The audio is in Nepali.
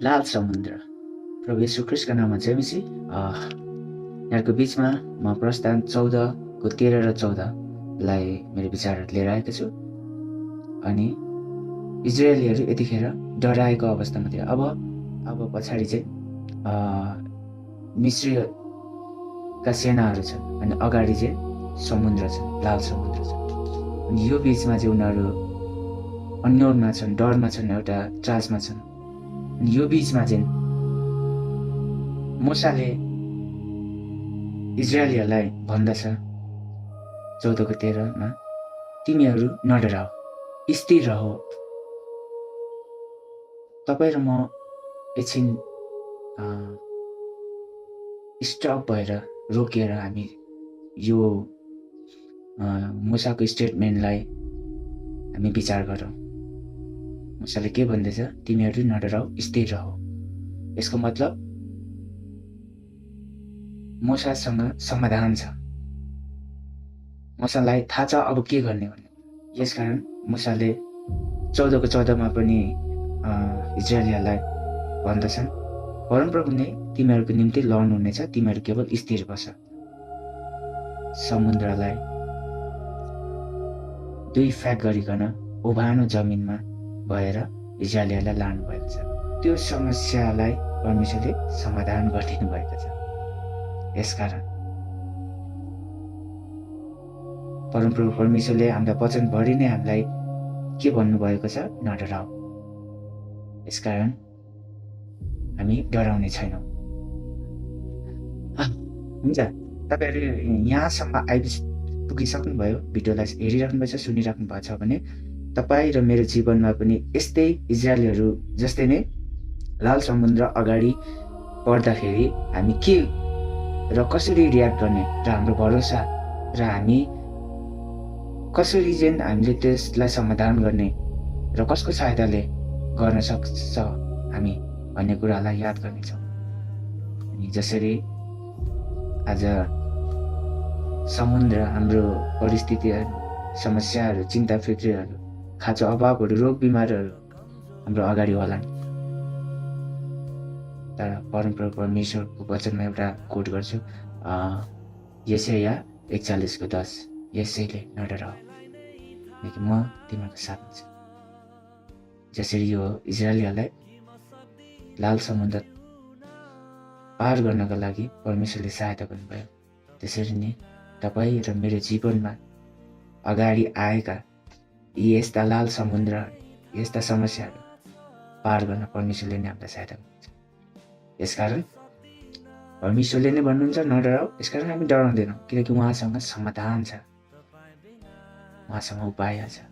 लाल समुद्र। प्रभु येशू ख्रीष्टको नाममा जय मसी। यहाँको बिचमा म प्रस्थान 14 को 13 र 14लाई मेरो विचारहरू लिएर आएको छु। अनि इजरायलीहरू यतिखेर डराएको अवस्थामा थियो। अब पछाडि चाहिँ मिस्रीका सेनाहरू छन् अनि अगाडि चाहिँ समुद्र छन्, लाल समुद्र छ। अनि यो बिचमा चाहिँ उनीहरू अन्योलमा छन्, डरमा छन्, एउटा त्रासमा छन्। अनि यो बिचमा चाहिँ मूसाले इजरायलीहरूलाई भन्दछ 14 को 13मा, तिमीहरू नडराऊ, स्थिर रहो। तपाईँ र म एकछिन स्टप भएर रोकिएर हामी यो मूसाको स्टेटमेन्टलाई हामी विचार गरौँ। मूसाले के भन्दैछ? तिमीहरू नडराऊ, स्थिर रहो। यसको मतलब मूसासँग समाधान छ। मूसालाई थाहा छ अब के गर्ने भन्ने। यसकारण मूसाले 14 को 14मा पनि इजरायलीहरूलाई भन्दछन्, परमप्रभुले तिमीहरूको निम्ति लड्नु हुनेछ, तिमीहरू केवल स्थिर बस। समुद्रलाई 2 फ्याक गरिकन उभानो जमिनमा भएर इजरायलीहरूलाई लानु भएको छ। त्यो समस्यालाई परमेश्वरले समाधान गरिदिनु भएको छ। यसकारण परमप्रभु परमेश्वरले हामीलाई वचनभरि नै हामीलाई के भन्नुभएको छ? नडराऊ। यसकारण हामी डराउने छैनौँ। हुन्छ, तपाईँहरू यहाँसम्म पुगिसक्नुभयो, भिडियोलाई हेरिराख्नु भएको छ, सुनिराख्नु भएको छ भने तपाईँ र मेरो जीवनमा पनि यस्तै इजरायलीहरू जस्तै नै लाल समुद्र अगाडि पर्दाखेरि हामी के र कसरी रियाक्ट गर्ने र हाम्रो भरोसा र हामी कसरी चाहिँ हामीले त्यसलाई समाधान गर्ने र कसको सहायताले गर्न सक्छ हामी भन्ने कुरालाई याद गर्नेछौँ। अनि जसरी आज समुद्र हाम्रो परिस्थितिहरू, समस्याहरू, चिन्ता फिक्रीहरू, खाँचो अभावहरू, रोग बिमारहरू हाम्रो अगाडि होलान्, तर परमप्रभु परमेश्वरको वचनमा एउटा कोट गर्छु, यशाया 41 को 10, यसैले नडराऊ किनकि म तिमीहरूको साथमा छु। जसरी यो इजरायलीहरूलाई लाल समुद्र पार गर्नका लागि परमेश्वरले सहायता गर्नुभयो, त्यसरी नै तपाईँ र मेरो जीवनमा अगाडि आएका यस्ता लाल समुद्र, यस्ता समस्याहरू पार गर्न परमेश्वरले नै हामीलाई सहायता गर्नुहुन्छ। यसकारण परमेश्वरले नै भन्नुहुन्छ नडराऊ। यसकारण हामी डराउँदैनौँ किनकि उहाँसँग समाधान छ, उहाँसँग उपाय छ।